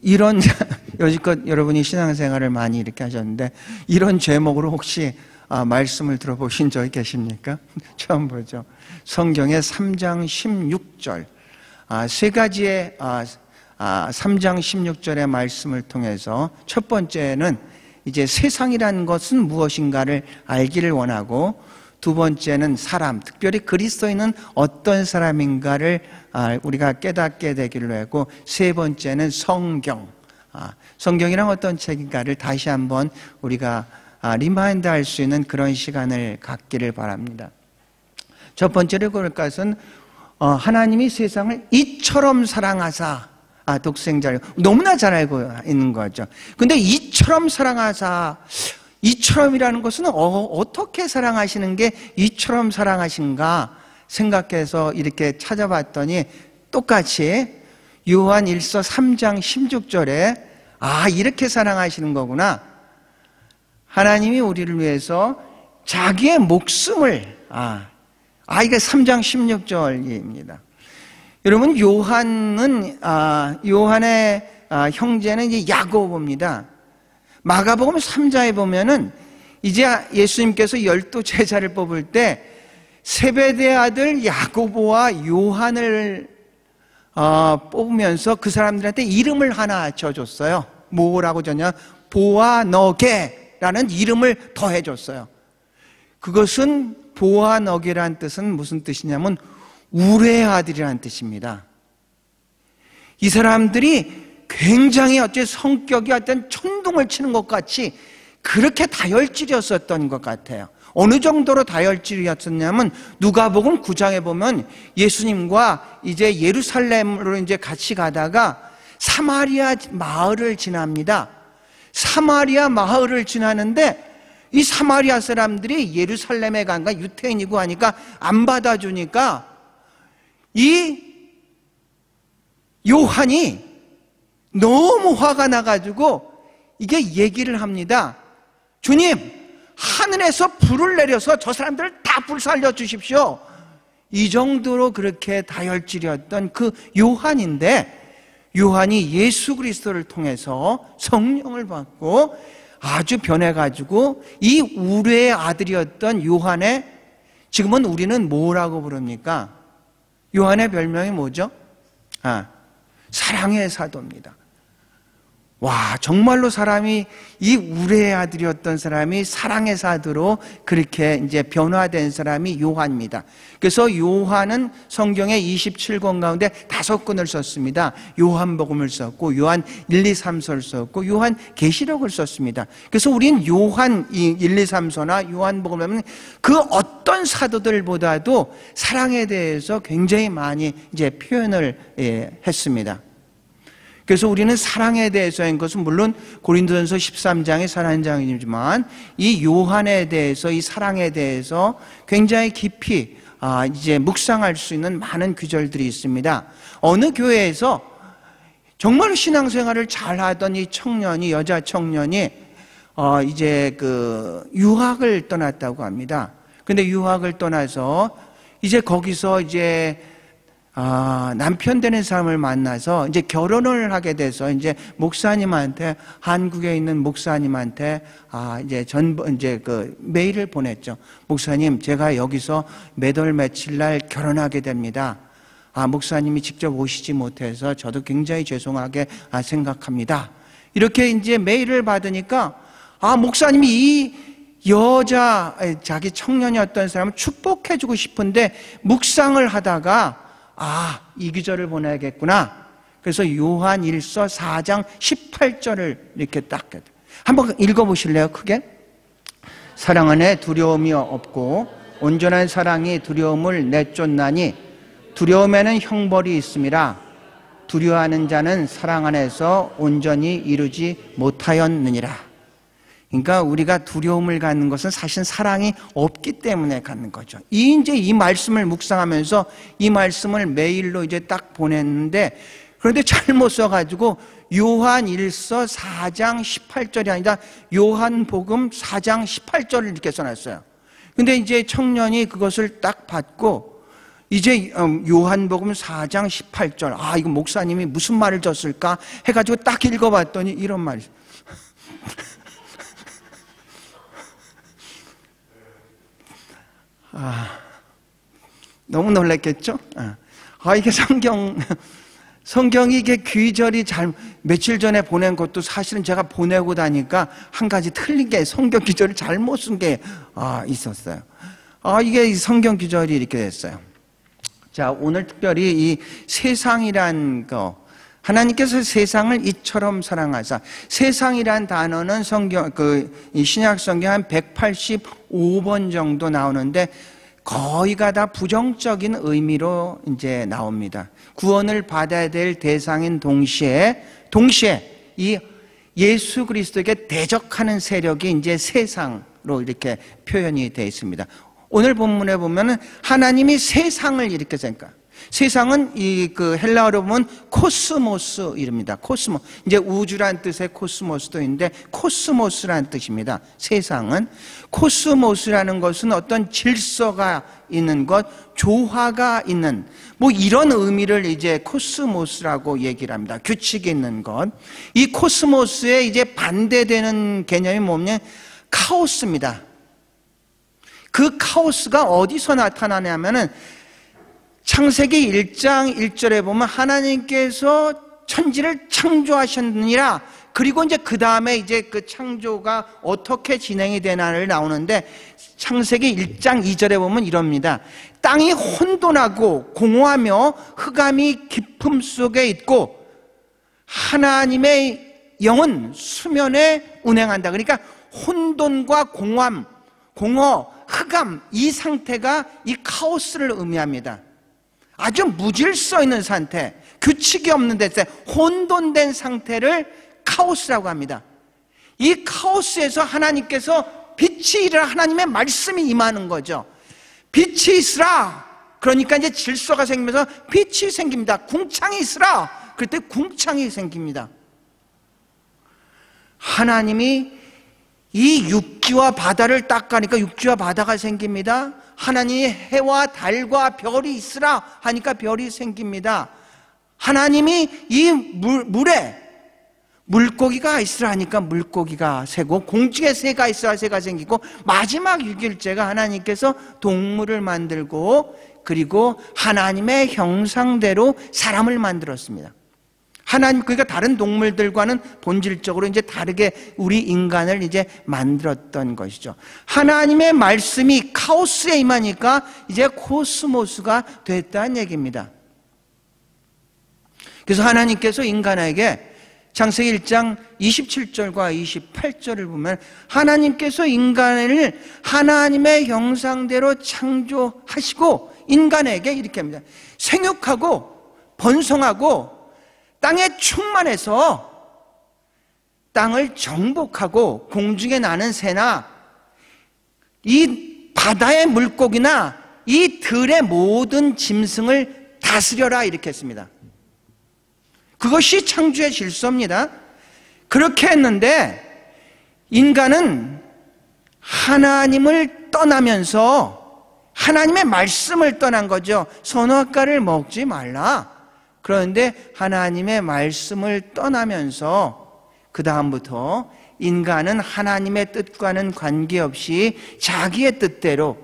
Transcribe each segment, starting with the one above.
이런 여지껏 여러분이 신앙생활을 많이 이렇게 하셨는데 이런 제목으로 혹시 말씀을 들어보신 적이 계십니까? 처음 보죠. 성경의 3장 16절 세 가지의 3장 16절의 말씀을 통해서 첫 번째는 이제 세상이라는 것은 무엇인가를 알기를 원하고, 두 번째는 사람, 특별히 그리스도인은 어떤 사람인가를 우리가 깨닫게 되기로 하고, 세 번째는 성경, 성경이란 어떤 책인가를 다시 한번 우리가 리마인드 할 수 있는 그런 시간을 갖기를 바랍니다. 첫 번째로 그럴 것은 하나님이 세상을 이처럼 사랑하사, 독생자를 너무나 잘 알고 있는 거죠. 근데 이처럼 사랑하사, 이처럼이라는 것은 어떻게 사랑하시는 게 이처럼 사랑하신가 생각해서 이렇게 찾아봤더니 똑같이 요한 1서 3장 16절에 이렇게 사랑하시는 거구나. 하나님이 우리를 위해서 자기의 목숨을 이게 3장 16절입니다. 여러분, 요한의 형제는 이제 야고보입니다. 마가복음 3장에 보면은 이제 예수님께서 12 제자를 뽑을 때 세베대의 아들 야고보와 요한을 뽑으면서 그 사람들한테 이름을 하나 지어줬어요. 뭐라고 줬냐? 보아너게라는 이름을 더해줬어요. 그것은 보아너게라는 뜻은 무슨 뜻이냐면 우레의 아들이라는 뜻입니다. 이 사람들이 굉장히 성격이 어떤 천둥을 치는 것 같이 그렇게 다혈질이었었던 것 같아요. 어느 정도로 다혈질이었었냐면 누가복음 9장에 보면 예수님과 이제 예루살렘으로 이제 같이 가다가 사마리아 마을을 지납니다. 사마리아 마을을 지나는데 이 사마리아 사람들이 예루살렘에 간가 유태인이고 하니까 안 받아주니까 이 요한이 너무 화가 나가지고 이게 얘기를 합니다. 주님, 하늘에서 불을 내려서 저 사람들을 다 불살려 주십시오. 이 정도로 그렇게 다혈질이었던 그 요한인데, 요한이 예수 그리스도를 통해서 성령을 받고 아주 변해가지고 이 우레의 아들이었던 요한의, 지금은 우리는 뭐라고 부릅니까? 요한의 별명이 뭐죠? 사랑의 사도입니다. 와, 정말로 사람이, 이 우레의 아들이었던 사람이 사랑의 사도로 그렇게 이제 변화된 사람이 요한입니다. 그래서 요한은 성경의 27권 가운데 5권을 썼습니다. 요한복음을 썼고, 요한 1, 2, 3서를 썼고, 요한 계시록을 썼습니다. 그래서 우린 요한 1, 2, 3서나 요한복음을 하면 그 어떤 사도들보다도 사랑에 대해서 굉장히 많이 이제 표현을 했습니다. 그래서 우리는 사랑에 대해서 한 것은 물론 고린도전서 13장의 사랑의 장이지만 이 요한에 대해서, 이 사랑에 대해서 굉장히 깊이 이제 묵상할 수 있는 많은 구절들이 있습니다. 어느 교회에서 정말 신앙생활을 잘하던 이 청년이, 여자 청년이 이제 그 유학을 떠났다고 합니다. 근데 유학을 떠나서 이제 거기서 이제 남편 되는 사람을 만나서 이제 결혼을 하게 돼서 이제 목사님한테, 한국에 있는 목사님한테 이제 그 메일을 보냈죠. 목사님, 제가 여기서 몇 월 며칠 날 결혼하게 됩니다. 목사님이 직접 오시지 못해서 저도 굉장히 죄송하게 생각합니다. 이렇게 이제 메일을 받으니까 목사님이 이 여자, 자기 청년이었던 사람을 축복해주고 싶은데 묵상을 하다가 이 기절을 보내야겠구나. 그래서 요한 1서 4장 18절을 이렇게 딱 한번 읽어보실래요? 크게. 사랑 안에 두려움이 없고 온전한 사랑이 두려움을 내쫓나니 두려움에는 형벌이 있음이라. 두려워하는 자는 사랑 안에서 온전히 이루지 못하였느니라. 그러니까 우리가 두려움을 갖는 것은 사실 사랑이 없기 때문에 갖는 거죠. 이제 이 말씀을 묵상하면서 이 말씀을 메일로 이제 딱 보냈는데, 그런데 잘못 써가지고 요한 1서 4장 18절이 아니라 요한복음 4장 18절을 이렇게 써놨어요. 근데 이제 청년이 그것을 딱 받고 이제 요한복음 4장 18절, 아, 이거 목사님이 무슨 말을 줬을까 해가지고 딱 읽어봤더니 이런 말이 너무 놀랐겠죠? 이게 성경이 이게 귀절이 며칠 전에 보낸 것도 사실은 제가 보내고 나니까 한 가지 틀린 게 성경 귀절을 잘못 쓴 게 있었어요. 이게 성경 귀절이 이렇게 됐어요. 자, 오늘 특별히 이 세상이란 거, 하나님께서 세상을 이처럼 사랑하사, 세상이란 단어는 이 신약 성경 한 185번 정도 나오는데 거의가 다 부정적인 의미로 이제 나옵니다. 구원을 받아야 될 대상인 동시에 이 예수 그리스도에게 대적하는 세력이 이제 세상로 이렇게 표현이 되어 있습니다. 오늘 본문에 보면은 하나님이 세상을 이렇게 생각해요. 세상은 그 헬라어로 보면 코스모스 이릅니다. 이제 우주란 뜻의 코스모스도 있는데 코스모스라는 뜻입니다. 세상은 코스모스라는 것은 어떤 질서가 있는 것, 조화가 있는 이런 의미를 이제 코스모스라고 얘기를 합니다. 규칙이 있는 것. 이 코스모스에 이제 반대되는 개념이 뭐냐면 카오스입니다. 그 카오스가 어디서 나타나냐면은 창세기 1장 1절에 보면 하나님께서 천지를 창조하셨느니라. 그리고 이제 그 다음에 이제 그 창조가 어떻게 진행이 되나를 나오는데 창세기 1장 2절에 보면 이럽니다. 땅이 혼돈하고 공허하며 흑암이 깊음 속에 있고 하나님의 영은 수면에 운행한다. 그러니까 혼돈과 공허, 흑암, 이 상태가 이 카오스를 의미합니다. 아주 무질서 있는 상태, 규칙이 없는 데서 혼돈된 상태를 카오스라고 합니다. 이 카오스에서 하나님께서 빛이 일어나 하나님의 말씀이 임하는 거죠. 빛이 있으라. 그러니까 이제 질서가 생기면서 빛이 생깁니다. 궁창이 있으라. 그때 궁창이 생깁니다. 하나님이 이 육지와 바다를 닦으니까 육지와 바다가 생깁니다. 하나님이 해와 달과 별이 있으라 하니까 별이 생깁니다. 하나님이 이 물에 물고기가 있으라 하니까 물고기가 새고 공중에 새가 있으라 새가 생기고 마지막 6일째가 하나님께서 동물을 만들고 그리고 하나님의 형상대로 사람을 만들었습니다. 그러니까 다른 동물들과는 본질적으로 이제 다르게 우리 인간을 이제 만들었던 것이죠. 하나님의 말씀이 카오스에 임하니까 이제 코스모스가 됐다는 얘기입니다. 그래서 하나님께서 인간에게 창세기 1장 27절과 28절을 보면 하나님께서 인간을 하나님의 형상대로 창조하시고 인간에게 이렇게 합니다. 생육하고 번성하고 땅에 충만해서 땅을 정복하고 공중에 나는 새나 이 바다의 물고기나 이 들의 모든 짐승을 다스려라 이렇게 했습니다. 그것이 창조의 질서입니다. 그렇게 했는데 인간은 하나님을 떠나면서 하나님의 말씀을 떠난 거죠. 선악과를 먹지 말라. 그런데 하나님의 말씀을 떠나면서 그 다음부터 인간은 하나님의 뜻과는 관계없이 자기의 뜻대로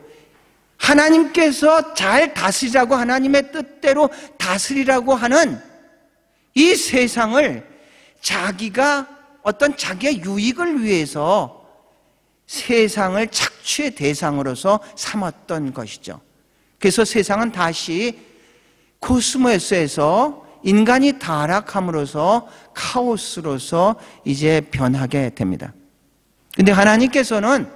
하나님께서 잘 다스리라고 하나님의 뜻대로 다스리라고 하는 이 세상을 자기가 어떤 자기의 유익을 위해서 세상을 착취의 대상으로서 삼았던 것이죠. 그래서 세상은 다시 코스모스에서 인간이 타락함으로써 카오스로서 이제 변하게 됩니다. 근데 하나님께서는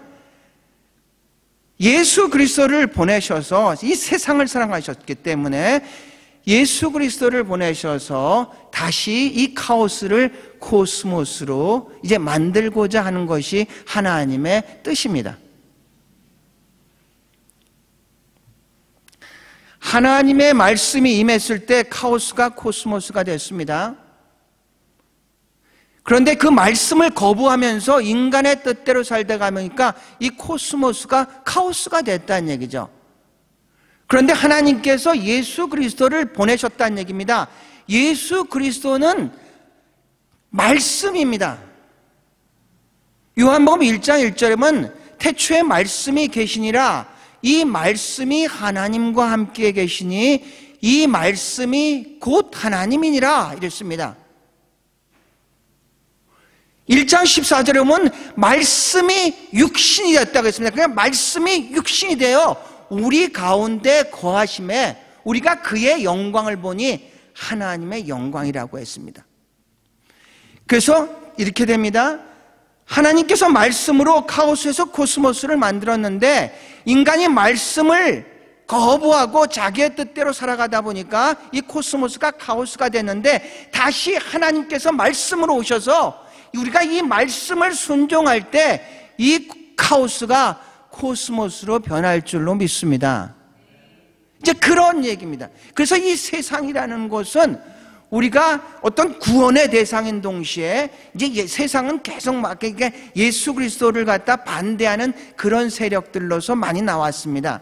예수 그리스도를 보내셔서 이 세상을 사랑하셨기 때문에 예수 그리스도를 보내셔서 다시 이 카오스를 코스모스로 이제 만들고자 하는 것이 하나님의 뜻입니다. 하나님의 말씀이 임했을 때 카오스가 코스모스가 됐습니다. 그런데 그 말씀을 거부하면서 인간의 뜻대로 살다 가니까 이 코스모스가 카오스가 됐다는 얘기죠. 그런데 하나님께서 예수 그리스도를 보내셨다는 얘기입니다. 예수 그리스도는 말씀입니다. 요한복음 1장 1절에 보면 태초에 말씀이 계시니라, 이 말씀이 하나님과 함께 계시니 이 말씀이 곧 하나님이니라 이랬습니다. 1장 14절에 보면 말씀이 육신이 됐다고 했습니다. 그냥 말씀이 육신이 되어 우리 가운데 거하심에 우리가 그의 영광을 보니 하나님의 영광이라고 했습니다. 그래서 이렇게 됩니다. 하나님께서 말씀으로 카오스에서 코스모스를 만들었는데 인간이 말씀을 거부하고 자기의 뜻대로 살아가다 보니까 이 코스모스가 카오스가 됐는데, 다시 하나님께서 말씀으로 오셔서 우리가 이 말씀을 순종할 때 이 카오스가 코스모스로 변할 줄로 믿습니다. 이제 그런 얘기입니다. 그래서 이 세상이라는 것은 우리가 어떤 구원의 대상인 동시에 이제 세상은 계속 막 예수 그리스도를 갖다 반대하는 그런 세력들로서 많이 나왔습니다.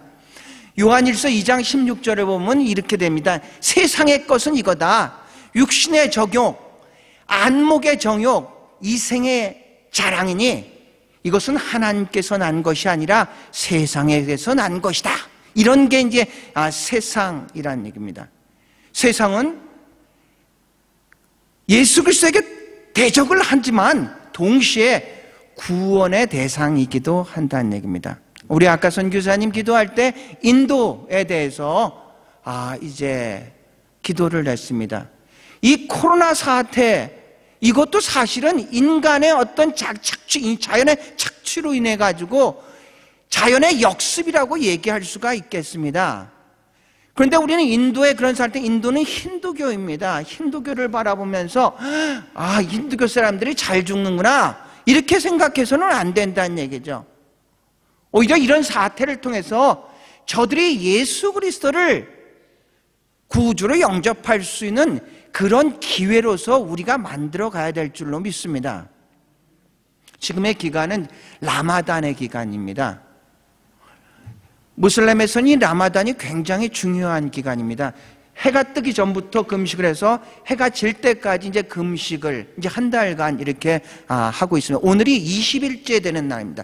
요한일서 2장 16절에 보면 이렇게 됩니다. 세상의 것은 이거다. 육신의 정욕, 안목의 정욕, 이생의 자랑이니 이것은 하나님께서 난 것이 아니라 세상에서 난 것이다. 이런 게 이제 세상이라는 얘기입니다. 세상은 예수 그리스도에게 대적을 하지만 동시에 구원의 대상이기도 한다는 얘기입니다. 우리 아까 선교사님 기도할 때 인도에 대해서 이제 기도를 했습니다. 이 코로나 사태, 이것도 사실은 인간의 어떤 자연의 착취로 인해 가지고 자연의 역습이라고 얘기할 수가 있겠습니다. 그런데 우리는 인도에 그런 살 때 인도는 힌두교입니다. 힌두교를 바라보면서 힌두교 사람들이 잘 죽는구나 이렇게 생각해서는 안 된다는 얘기죠. 오히려 이런 사태를 통해서 저들이 예수 그리스도를 구주로 영접할 수 있는 그런 기회로서 우리가 만들어 가야 될 줄로 믿습니다. 지금의 기간은 라마단의 기간입니다. 무슬림에서는 이 라마단이 굉장히 중요한 기간입니다. 해가 뜨기 전부터 금식을 해서 해가 질 때까지 이제 금식을 이제 한 달간 이렇게 하고 있습니다. 오늘이 20일째 되는 날입니다.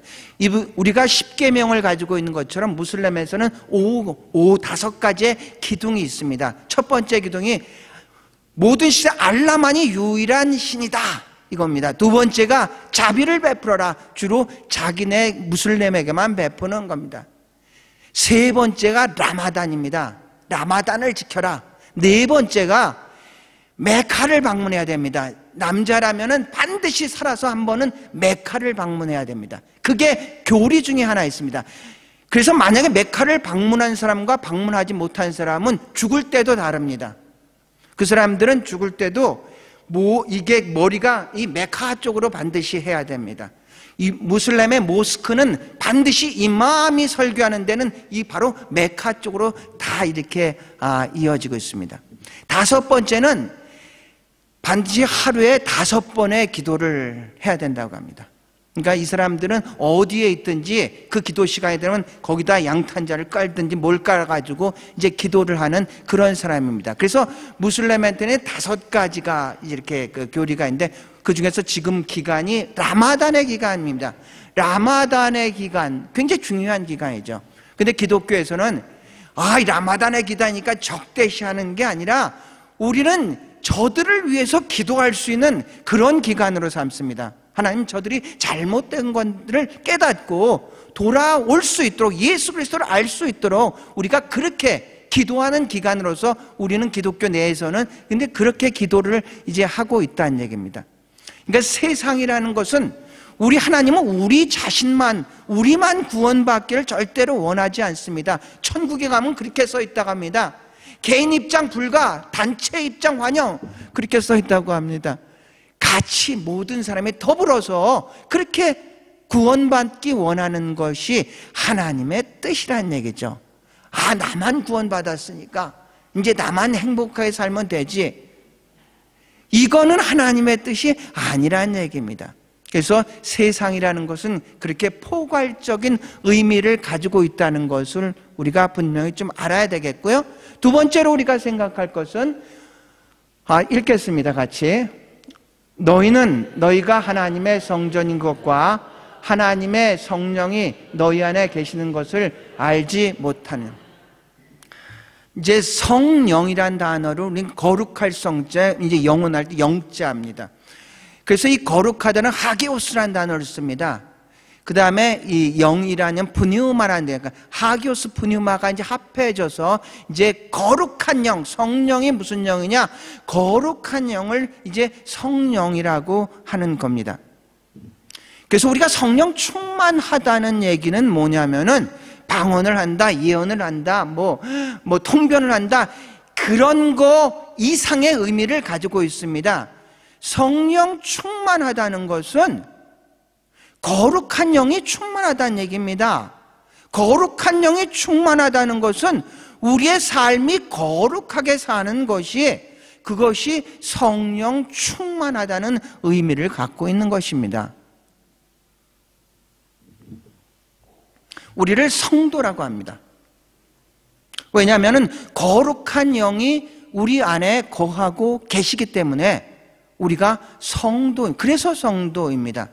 우리가 10계명을 가지고 있는 것처럼 무슬림에서는 5가지의 기둥이 있습니다. 첫 번째 기둥이 모든 시대 알라만이 유일한 신이다 이겁니다. 두 번째가 자비를 베풀어라, 주로 자기네 무슬림에게만 베푸는 겁니다. 세 번째가 라마단입니다. 라마단을 지켜라. 네 번째가 메카를 방문해야 됩니다. 남자라면은 반드시 살아서 한 번은 메카를 방문해야 됩니다. 그게 교리 중에 하나 있습니다. 그래서 만약에 메카를 방문한 사람과 방문하지 못한 사람은 죽을 때도 다릅니다. 그 사람들은 죽을 때도 이게 머리가 이 메카 쪽으로 반드시 해야 됩니다. 이 무슬림의 모스크는 반드시 이마음이 설교하는 데는 이 바로 메카 쪽으로 다 이렇게 이어지고 있습니다. 다섯 번째는 반드시 하루에 5번의 기도를 해야 된다고 합니다. 그러니까 이 사람들은 어디에 있든지 그 기도 시간이 되면 거기다 양탄자를 깔든지 뭘 깔아가지고 이제 기도를 하는 그런 사람입니다. 그래서 무슬림한테는 5가지가 이렇게 그 교리가 있는데 그 중에서 지금 기간이 라마단의 기간입니다. 라마단의 기간, 굉장히 중요한 기간이죠. 근데 기독교에서는 이 라마단의 기간이니까 적대시하는 게 아니라 우리는 저들을 위해서 기도할 수 있는 그런 기간으로 삼습니다. 하나님 저들이 잘못된 것들을 깨닫고 돌아올 수 있도록, 예수 그리스도를 알 수 있도록 우리가 그렇게 기도하는 기간으로서 우리는 기독교 내에서는 근데 그렇게 기도를 이제 하고 있다는 얘기입니다. 그러니까 세상이라는 것은 우리 하나님은 우리 자신만, 우리만 구원받기를 절대로 원하지 않습니다. 천국에 가면 그렇게 써 있다고 합니다. 개인 입장 불가, 단체 입장 환영, 그렇게 써 있다고 합니다. 같이 모든 사람이 더불어서 그렇게 구원받기 원하는 것이 하나님의 뜻이라는 얘기죠. 나만 구원받았으니까 이제 나만 행복하게 살면 되지. 이거는 하나님의 뜻이 아니라는 얘기입니다. 그래서 세상이라는 것은 그렇게 포괄적인 의미를 가지고 있다는 것을 우리가 분명히 좀 알아야 되겠고요. 두 번째로 우리가 생각할 것은 읽겠습니다. 같이. 너희가 하나님의 성전인 것과 하나님의 성령이 너희 안에 계시는 것을 알지 못하는. 이제 성령이란 단어를 우리는 거룩할 성자, 이제 영원할 때 영자입니다. 그래서 이 거룩하다는 하게오스라는 단어를 씁니다. 그 다음에 이 영이라는 푸뉴마라는 데, 그러니까 하기오스 푸뉴마가 이제 합해져서 이제 거룩한 영, 성령이 무슨 영이냐? 거룩한 영을 이제 성령이라고 하는 겁니다. 그래서 우리가 성령 충만하다는 얘기는 뭐냐면은 방언을 한다, 예언을 한다, 뭐 통변을 한다, 그런 거 이상의 의미를 가지고 있습니다. 성령 충만하다는 것은 거룩한 영이 충만하다는 얘기입니다. 거룩한 영이 충만하다는 것은 우리의 삶이 거룩하게 사는 것이, 그것이 성령 충만하다는 의미를 갖고 있는 것입니다. 우리를 성도라고 합니다. 왜냐하면 거룩한 영이 우리 안에 거하고 계시기 때문에 우리가 그래서 성도입니다.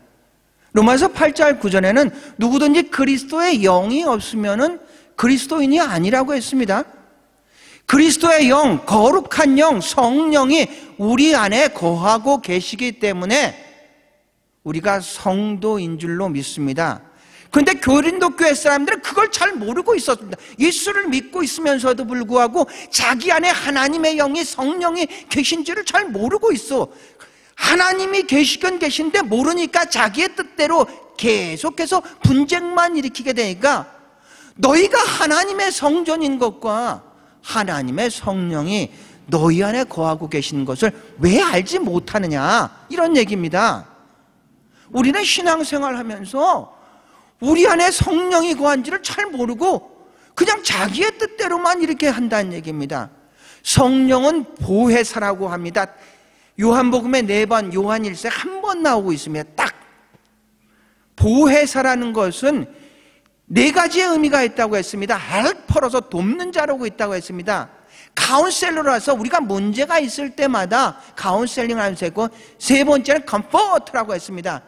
로마서 8절 9절에는 누구든지 그리스도의 영이 없으면은 그리스도인이 아니라고 했습니다. 그리스도의 영, 거룩한 영, 성령이 우리 안에 거하고 계시기 때문에 우리가 성도인 줄로 믿습니다. 그런데 고린도 교회 사람들은 그걸 잘 모르고 있었습니다. 예수를 믿고 있으면서도 불구하고 자기 안에 하나님의 영이, 성령이 계신지를 잘 모르고 있어. 하나님이 계시긴 계신데 모르니까 자기의 뜻대로 계속해서 분쟁만 일으키게 되니까, 너희가 하나님의 성전인 것과 하나님의 성령이 너희 안에 거하고 계시는 것을 왜 알지 못하느냐, 이런 얘기입니다. 우리는 신앙생활 하면서 우리 안에 성령이 거한지를 잘 모르고 그냥 자기의 뜻대로만 이렇게 한다는 얘기입니다. 성령은 보혜사라고 합니다. 요한복음에 4번, 요한 1세 1번 나오고 있습니다. 딱 보혜사라는 것은 4가지의 의미가 있다고 했습니다. 헬퍼로서 돕는 자라고 있다고 했습니다. 카운셀러라서 우리가 문제가 있을 때마다 카운셀링을 하면서 했고, 3번째는 컴포트라고 했습니다.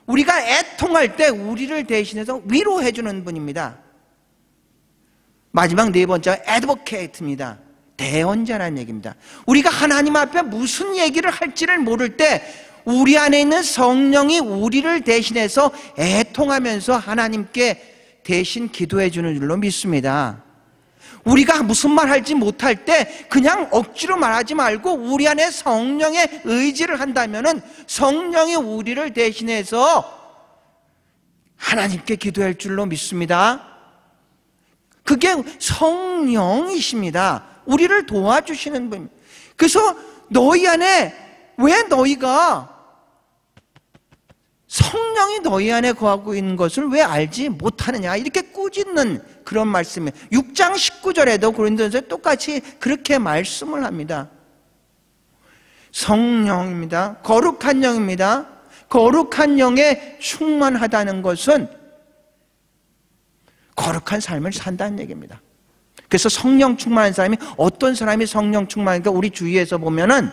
우리가 애통할 때 우리를 대신해서 위로해 주는 분입니다. 마지막 4번째가 애드보케이트입니다. 대언자라는 얘기입니다. 우리가 하나님 앞에 무슨 얘기를 할지를 모를 때 우리 안에 있는 성령이 우리를 대신해서 애통하면서 하나님께 대신 기도해 주는 줄로 믿습니다. 우리가 무슨 말 할지 못할 때 그냥 억지로 말하지 말고 우리 안에 성령의 의지를 한다면은 성령이 우리를 대신해서 하나님께 기도할 줄로 믿습니다. 그게 성령이십니다. 우리를 도와주시는 분. 그래서 너희 안에, 왜 너희가 성령이 너희 안에 거하고 있는 것을 왜 알지 못하느냐, 이렇게 꾸짖는 그런 말씀이에요. 6장 19절에도 고린도전서에 똑같이 그렇게 말씀을 합니다. 성령입니다. 거룩한 영입니다. 거룩한 영에 충만하다는 것은 거룩한 삶을 산다는 얘기입니다. 그래서 성령 충만한 사람이, 어떤 사람이 성령 충만하니까 우리 주위에서 보면은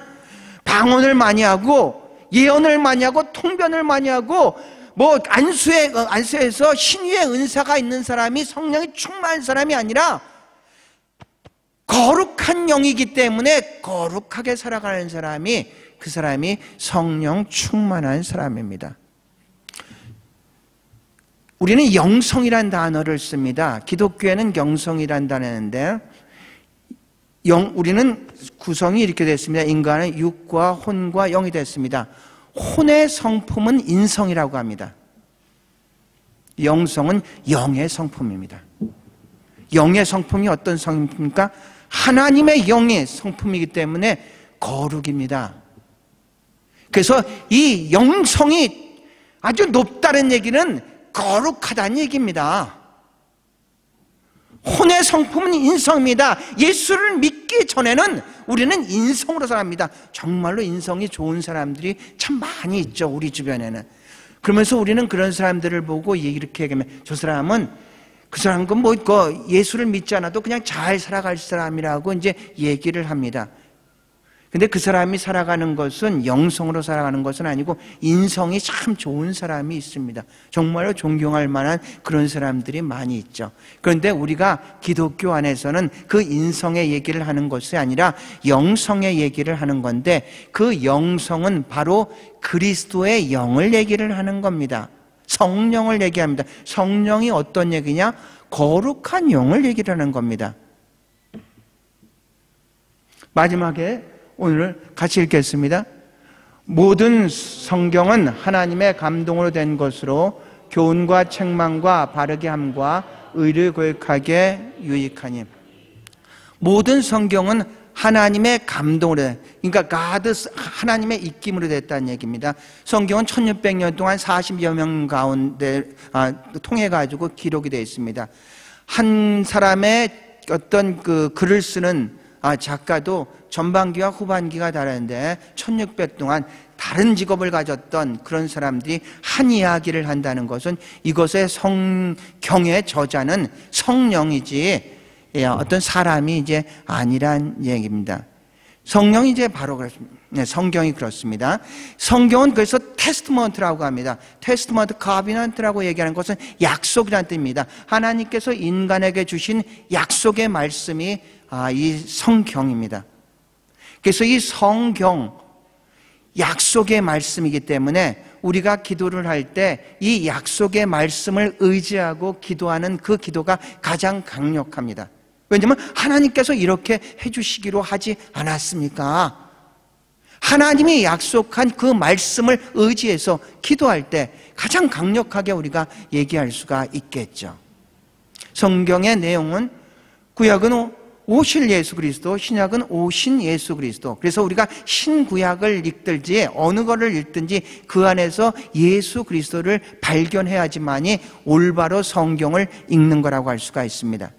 방언을 많이 하고 예언을 많이 하고 통변을 많이 하고 뭐 안수에서 신유의 은사가 있는 사람이 성령이 충만한 사람이 아니라 거룩한 영이기 때문에 거룩하게 살아가는 사람이, 그 사람이 성령 충만한 사람입니다. 우리는 영성이란 단어를 씁니다. 기독교에는 영성이란 단어인데, 우리는 구성이 이렇게 됐습니다. 인간은 육과 혼과 영이 됐습니다. 혼의 성품은 인성이라고 합니다. 영성은 영의 성품입니다. 영의 성품이 어떤 성품입니까? 하나님의 영의 성품이기 때문에 거룩입니다. 그래서 이 영성이 아주 높다는 얘기는 거룩하다는 얘기입니다. 혼의 성품은 인성입니다. 예수를 믿기 전에는 우리는 인성으로 살아갑니다. 정말로 인성이 좋은 사람들이 참 많이 있죠, 우리 주변에는. 그러면서 우리는 그런 사람들을 보고 이렇게 얘기하면, 저 사람은 그 사람은 예수를 믿지 않아도 그냥 잘 살아갈 사람이라고 이제 얘기를 합니다. 근데 그 사람이 살아가는 것은 영성으로 살아가는 것은 아니고 인성이 참 좋은 사람이 있습니다. 정말로 존경할 만한 그런 사람들이 많이 있죠. 그런데 우리가 기독교 안에서는 그 인성의 얘기를 하는 것이 아니라 영성의 얘기를 하는 건데, 그 영성은 바로 그리스도의 영을 얘기를 하는 겁니다. 성령을 얘기합니다. 성령이 어떤 얘기냐? 거룩한 영을 얘기를 하는 겁니다. 마지막에 오늘 같이 읽겠습니다. 모든 성경은 하나님의 감동으로 된 것으로 교훈과 책망과 바르게 함과 의를 교육하게 유익하니. 모든 성경은 하나님의 감동으로, 그러니까 하나님의 입김으로 됐다는 얘기입니다. 성경은 1600년 동안 40여 명 가운데 통해 가지고 기록이 되어 있습니다. 한 사람의 어떤 그 글을 쓰는 작가도 전반기와 후반기가 다른데 1600 동안 다른 직업을 가졌던 그런 사람들이 한 이야기를 한다는 것은 이것의 성경의 저자는 성령이지 어떤 사람이 이제 아니란 얘기입니다. 성령이 이제 바로 그렇습니다. 네, 성경이 그렇습니다. 성경은 그래서 테스트먼트라고 합니다. 테스트먼트, 카비넌트라고 얘기하는 것은 약속이라는 뜻입니다. 하나님께서 인간에게 주신 약속의 말씀이 이 성경입니다. 그래서 이 성경, 약속의 말씀이기 때문에 우리가 기도를 할 때 이 약속의 말씀을 의지하고 기도하는 그 기도가 가장 강력합니다. 왜냐하면 하나님께서 이렇게 해주시기로 하지 않았습니까? 하나님이 약속한 그 말씀을 의지해서 기도할 때 가장 강력하게 우리가 얘기할 수가 있겠죠. 성경의 내용은 구약은 오실 예수 그리스도, 신약은 오신 예수 그리스도. 그래서 우리가 신구약을 읽든지 어느 거를 읽든지 그 안에서 예수 그리스도를 발견해야지만이 올바로 성경을 읽는 거라고 할 수가 있습니다.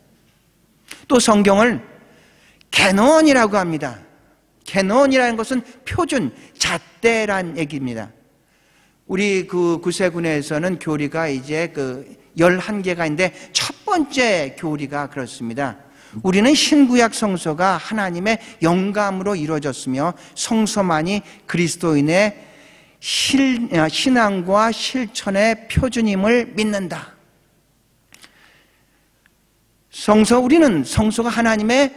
또 성경을 캐논이라고 합니다. 캐논이라는 것은 표준, 잣대란 얘기입니다. 우리 그 구세군에서는 교리가 이제 11개가 있는데 첫 번째 교리가 그렇습니다. 우리는 신구약 성서가 하나님의 영감으로 이루어졌으며 성서만이 그리스도인의 신앙과 실천의 표준임을 믿는다. 우리는 성서가 하나님의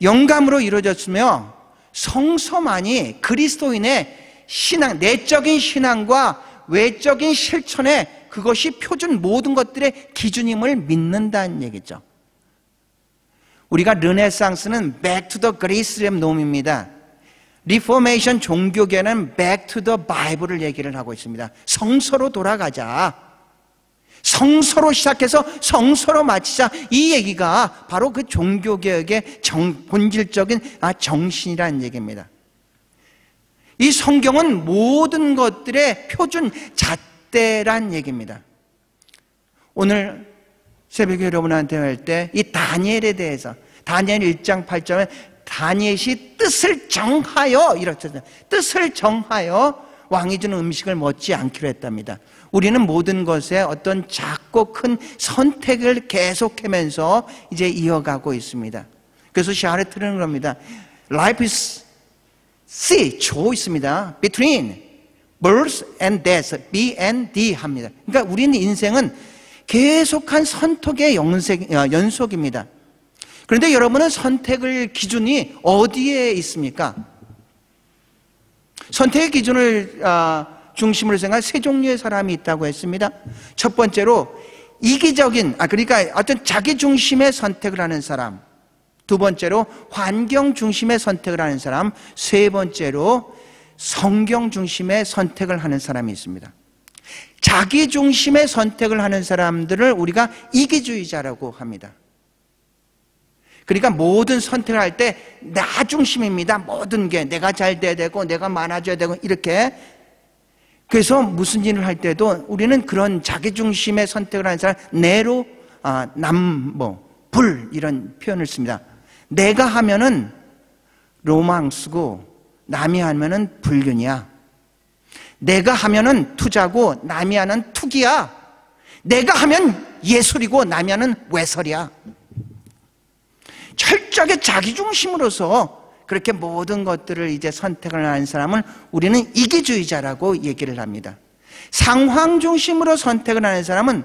영감으로 이루어졌으며 성서만이 그리스도인의 신앙, 내적인 신앙과 외적인 실천의 그것이 표준 모든 것들의 기준임을 믿는다는 얘기죠. 우리가 르네상스는 Back to the Grace의 놈입니다. 리포메이션 종교계는 Back to the Bible을 얘기를 하고 있습니다. 성서로 돌아가자. 성서로 시작해서 성서로 마치자. 이 얘기가 바로 그 종교개혁의 본질적인 정신이라는 얘기입니다. 이 성경은 모든 것들의 표준 잣대란 얘기입니다. 오늘 새벽에 여러분한테 할 때 이 다니엘에 대해서, 다니엘 1장 8절에 다니엘이 뜻을 정하여, 이렇게 뜻을 정하여 왕이 주는 음식을 먹지 않기로 했답니다. 우리는 모든 것에 어떤 작고 큰 선택을 계속하면서 이제 이어가고 있습니다. 그래서 샤르트는 겁니다. Life is choice입니다. Between birth and death, B and D 합니다. 그러니까 우리는 인생은 계속한 선택의 연속입니다. 그런데 여러분은 선택의 기준이 어디에 있습니까? 선택의 기준을 중심으로 생각한 세 종류의 사람이 있다고 했습니다. 첫 번째로 이기적인, 그러니까 어떤 자기 중심의 선택을 하는 사람. 두 번째로 환경 중심의 선택을 하는 사람. 세 번째로 성경 중심의 선택을 하는 사람이 있습니다. 자기 중심의 선택을 하는 사람들을 우리가 이기주의자라고 합니다. 그러니까 모든 선택을 할 때 나 중심입니다. 모든 게 내가 잘 돼야 되고 내가 많아져야 되고 이렇게. 그래서 무슨 일을 할 때도 우리는 그런 자기 중심의 선택을 하는 사람, 내로 불 이런 표현을 씁니다. 내가 하면은 로망스고 남이 하면은 불륜이야. 내가 하면은 투자고 남이 하는 투기야. 내가 하면 예술이고 남이하는 외설이야. 철저하게 자기중심으로서 그렇게 모든 것들을 이제 선택을 하는 사람은 우리는 이기주의자라고 얘기를 합니다. 상황중심으로 선택을 하는 사람은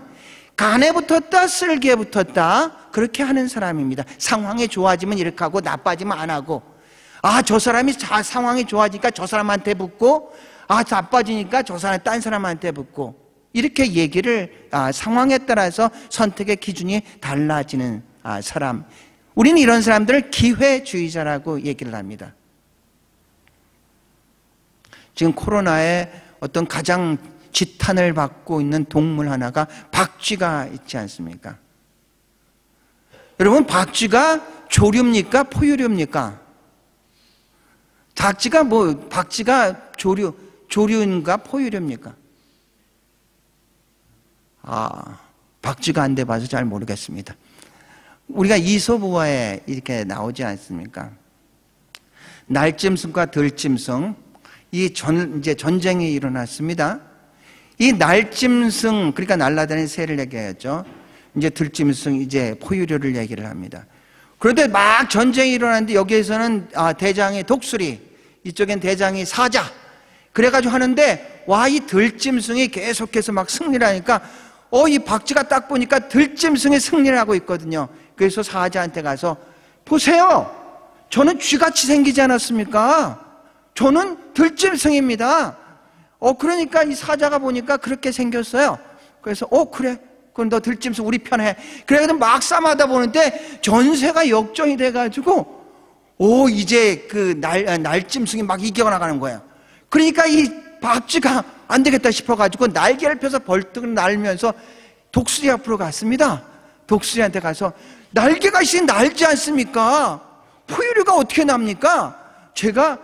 간에 붙었다 쓸개에 붙었다 그렇게 하는 사람입니다. 상황이 좋아지면 이렇게 하고 나빠지면 안 하고, 저 사람이 상황이 좋아지니까 저 사람한테 붙고, 나빠지니까 저 사람 딴 사람한테 붙고, 이렇게 얘기를 상황에 따라서 선택의 기준이 달라지는 사람, 우리는 이런 사람들을 기회주의자라고 얘기를 합니다. 지금 코로나에 어떤 가장 지탄을 받고 있는 동물 하나가 박쥐가 있지 않습니까? 여러분, 박쥐가 조류입니까? 포유류입니까? 박쥐가 조류인가 포유류입니까? 박쥐가 안 돼봐서 잘 모르겠습니다. 우리가 이솝우화에 이렇게 나오지 않습니까? 날짐승과 들짐승, 이제 전쟁이 일어났습니다. 이 날짐승, 그러니까 날아다니는 새를 얘기하죠. 이제 들짐승, 이제 포유류를 얘기를 합니다. 그런데 막 전쟁이 일어났는데 여기에서는 대장이 독수리, 이쪽엔 대장이 사자. 그래가지고 하는데, 이 들짐승이 계속해서 막 승리를 하니까, 이 박쥐가 딱 보니까 들짐승이 승리를 하고 있거든요. 그래서 사자한테 가서, 보세요! 저는 쥐같이 생기지 않았습니까? 저는 들짐승입니다. 그러니까 이 사자가 보니까 그렇게 생겼어요. 그래서, 그래. 그럼 너 들짐승 우리 편해. 그래가지고 막 싸움하다 보는데 전세가 역전이 돼가지고, 이제 그 날짐승이 막 이겨나가는 거예요. 그러니까 이 박쥐가 안 되겠다 싶어가지고 날개를 펴서 벌떡 날면서 독수리 앞으로 갔습니다. 독수리한테 가서, 날개가 있으니 날지 않습니까? 포유류가 어떻게 납니까? 제가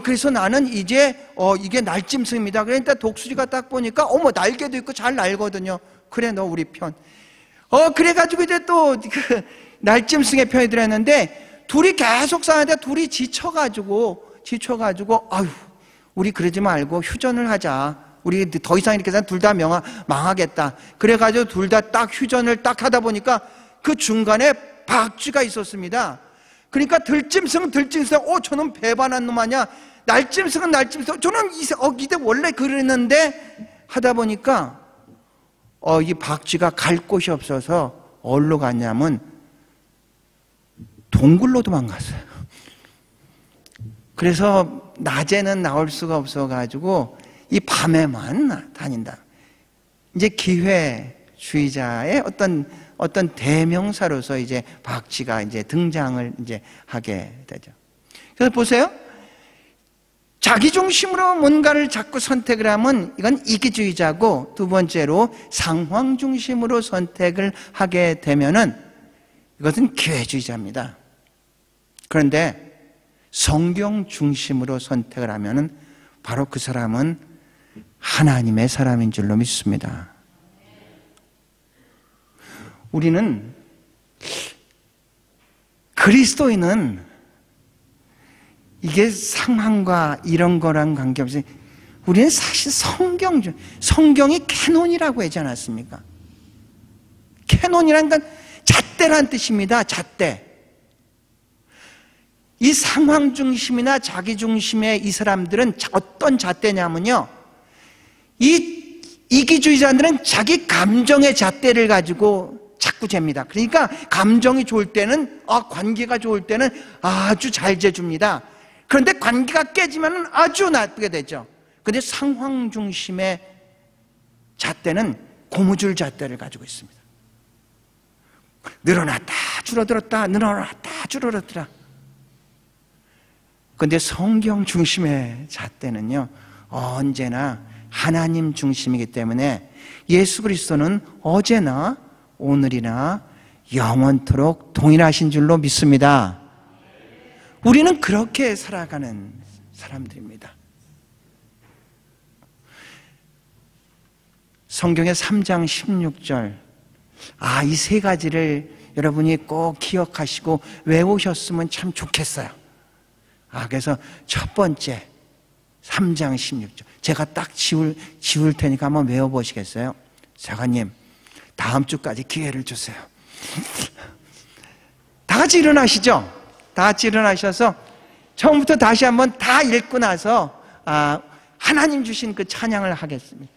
그래서 나는 이제 이게 날짐승입니다. 그러니까 독수리가 딱 보니까 날개도 있고 잘 날거든요. 그래, 너 우리 편. 그래가지고 이제 또 그 날짐승의 편이 들었는데, 둘이 계속 싸우는데 둘이 지쳐가지고 아유, 우리 그러지 말고 휴전을 하자. 우리 더 이상 이렇게 해서 둘 다 망하겠다. 그래가지고 둘 다 딱 휴전을 딱 하다 보니까 그 중간에 박쥐가 있었습니다. 그러니까 들짐승은 저놈 배반한 놈 아니야. 날짐승은 날짐승, 저는 이때 원래 그랬는데 하다 보니까 이 박쥐가 갈 곳이 없어서 어디로 갔냐면 동굴로 도망갔어요. 그래서 낮에는 나올 수가 없어가지고 이 밤에만 다닌다. 이제 기회주의자의 어떤 대명사로서 이제 박쥐가 이제 등장을 이제 하게 되죠. 그래서 보세요. 자기 중심으로 뭔가를 자꾸 선택을 하면 이건 이기주의자고, 두 번째로 상황 중심으로 선택을 하게 되면은 이것은 기회주의자입니다. 그런데 성경 중심으로 선택을 하면은 바로 그 사람은 하나님의 사람인 줄로 믿습니다. 우리는, 그리스도인은 이게 상황과 이런 거랑 관계없이 우리는 사실 성경이 캐논이라고 하지 않았습니까? 캐논이란 건 잣대란 뜻입니다. 잣대. 이 상황 중심이나 자기 중심의 이 사람들은 어떤 잣대냐면요, 이 이기주의자들은 자기 감정의 잣대를 가지고 자꾸 잽니다. 그러니까 감정이 좋을 때는, 관계가 좋을 때는 아주 잘 재줍니다. 그런데 관계가 깨지면 아주 나쁘게 되죠. 그런데 상황 중심의 잣대는 고무줄 잣대를 가지고 있습니다. 늘어났다 줄어들었다, 늘어났다 줄어들었다. 그런데 성경 중심의 잣대는요, 언제나 하나님 중심이기 때문에 예수 그리스도는 어제나 오늘이나 영원토록 동일하신 줄로 믿습니다. 우리는 그렇게 살아가는 사람들입니다. 성경의 3장 16절, 이 세 가지를 여러분이 꼭 기억하시고 외우셨으면 참 좋겠어요. 그래서 첫 번째 3장 16절, 제가 딱 지울 테니까 한번 외워보시겠어요? 사관님, 다음 주까지 기회를 주세요. 다 같이 일어나시죠. 다 같이 일어나셔서 처음부터 다시 한번 다 읽고 나서 하나님 주신 그 찬양을 하겠습니다.